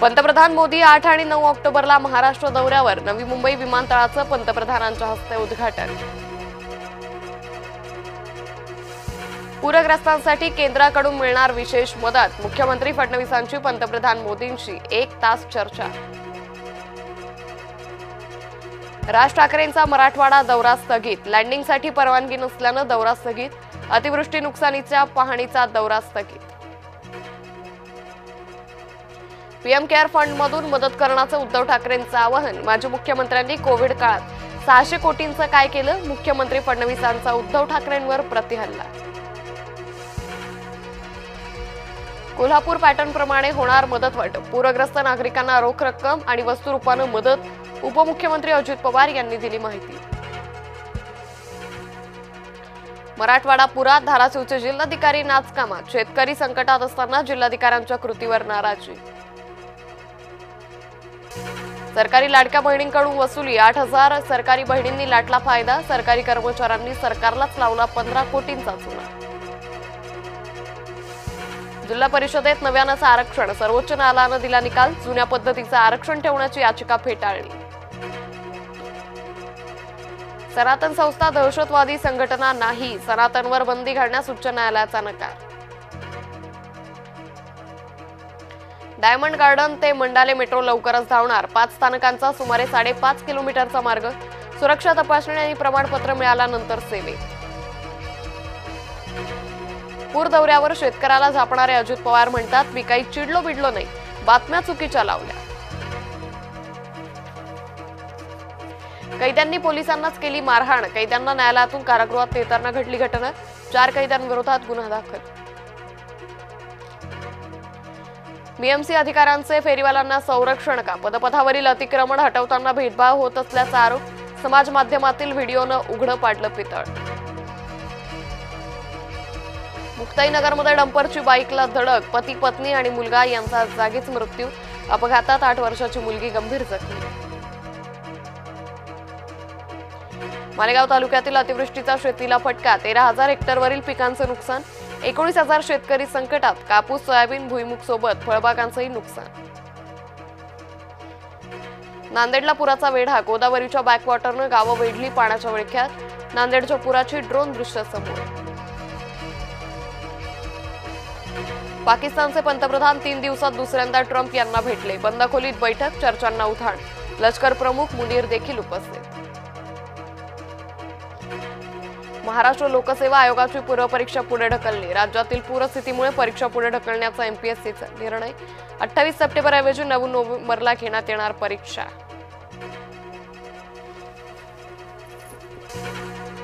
पंतप्रधान मोदी 8 आणि 9 ऑक्टोबरला महाराष्ट्र दौऱ्यावर. नवी मुंबई विमानतळाचं पंतप्रधानांच्या हस्ते उद्घाटन. पूरग्रस्तांसाठी केंद्राकडून मिळणार विशेष मदत. मुख्यमंत्री फडणवीसांची पंतप्रधान मोदींशी 1 तास चर्चा. राज ठाकरेंचा मराठवाडा दौरा स्थगित. लँडिंगसाठी परवानगी नसल्यानं दौरा स्थगित. अतिवृष्टी नुकसानीच्या पाहणीचा दौरा स्थगित. पीएम केअर फंडमधून मदत करण्याचं उद्धव ठाकरेंचं आवाहन. माजी मुख्यमंत्र्यांनी कोविड काळात 600 कोटींचं काय केलं. मुख्यमंत्री फडणवीसांचा उद्धव ठाकरेंवर प्रतिहल्ला. कोल्हापूर पॅटर्न प्रमाणे होणार मदत वाटप. पूरग्रस्त नागरिकांना रोख रक्कम आणि वस्तू रूपानं मदत. उपमुख्यमंत्री अजित पवार यांनी दिली माहिती. मराठवाडा पुरात. धाराशिवचे जिल्हाधिकारी नाचकामात. शेतकरी संकटात असताना जिल्हाधिकाऱ्यांच्या कृतीवर नाराजी. सरकारी लाडक्या बहिणींकडून वसुली. 8,000 सरकारी बहिणींनी लाटला फायदा. सरकारी कर्मचाऱ्यांनी सरकारलाच लावला 15 कोटींचा चुना. जिल्हा परिषदेत नव्यानंच आरक्षण. सर्वोच्च न्यायालयानं दिला निकाल. जुन्या पद्धतीचं आरक्षण ठेवण्याची याचिका फेटाळली. सनातन संस्था दहशतवादी संघटना नाही. सनातनवर बंदी घालण्यास उच्च न्यायालयाचा नकार. डायमंड गार्डन ते मंडाले मेट्रो लवकरच धावणार. 5 स्थानकांचा सुमारे 5.5 किलोमीटरचा मार्ग. सुरक्षा तपासणी आणि प्रमाणपत्र मिळाल्यानंतर सेवेत. पूर दौऱ्यावर शेतकऱ्याला झापणारे अजित पवार म्हणतात, मी काही चिडलो बिडलो नाही, बातम्या चुकीच्या लावल्या. कैद्यांनी पोलिसांनाच केली मारहाण. कैद्यांना न्यायालयातून कारागृहात नेताना घडली घटना. 4 कैद्यांविरोधात गुन्हा दाखल. बीएमसी अधिकाऱ्यांचे फेरीवाल्यांना संरक्षण का. पदपथावरील अतिक्रमण हटवताना भेदभाव होत असल्याचा आरोप. समाज माध्यमातील व्हिडिओनं उघडं पाडलं पितळ. मुक्ताईनगरमध्ये डंपरची बाईकला धडक. पती पत्नी आणि मुलगा यांचा जागीच मृत्यू. अपघातात 8 वर्षाची मुलगी गंभीर जखमी. मालेगाव तालुक्यातील अतिवृष्टीचा शेतीला फटका. 13,000 हेक्टरवरील पिकांचं नुकसान. 19,000 शेतकरी संकटात. कापूस, सोयाबीन, भुईमुग सोबत फळबागांचंही नुकसान. नांदेडला पुराचा वेढा. गोदावरीच्या बॅकवॉटरनं गावं वेढली पाण्याच्या विळख्यात. नांदेडच्या पुराची ड्रोन दृश्य समोर. पाकिस्तानचे पंतप्रधान 3 दिवसात दुसऱ्यांदा ट्रम्प यांना भेटले. बंद खोलीत बैठक. चर्चांना उधाण. लष्कर प्रमुख मुनीर देखील उपस्थित. महाराष्ट्र लोकसेवा आयोगाची पूर्वपरीक्षा पुढे ढकलली. राज्यातील पूरस्थितीमुळे परीक्षा पुढे ढकलण्याचा एमपीएससीचा निर्णय. 28 सप्टेंबर ऐवजी 9 नोव्हेंबरला घेण्यात येणार परीक्षा.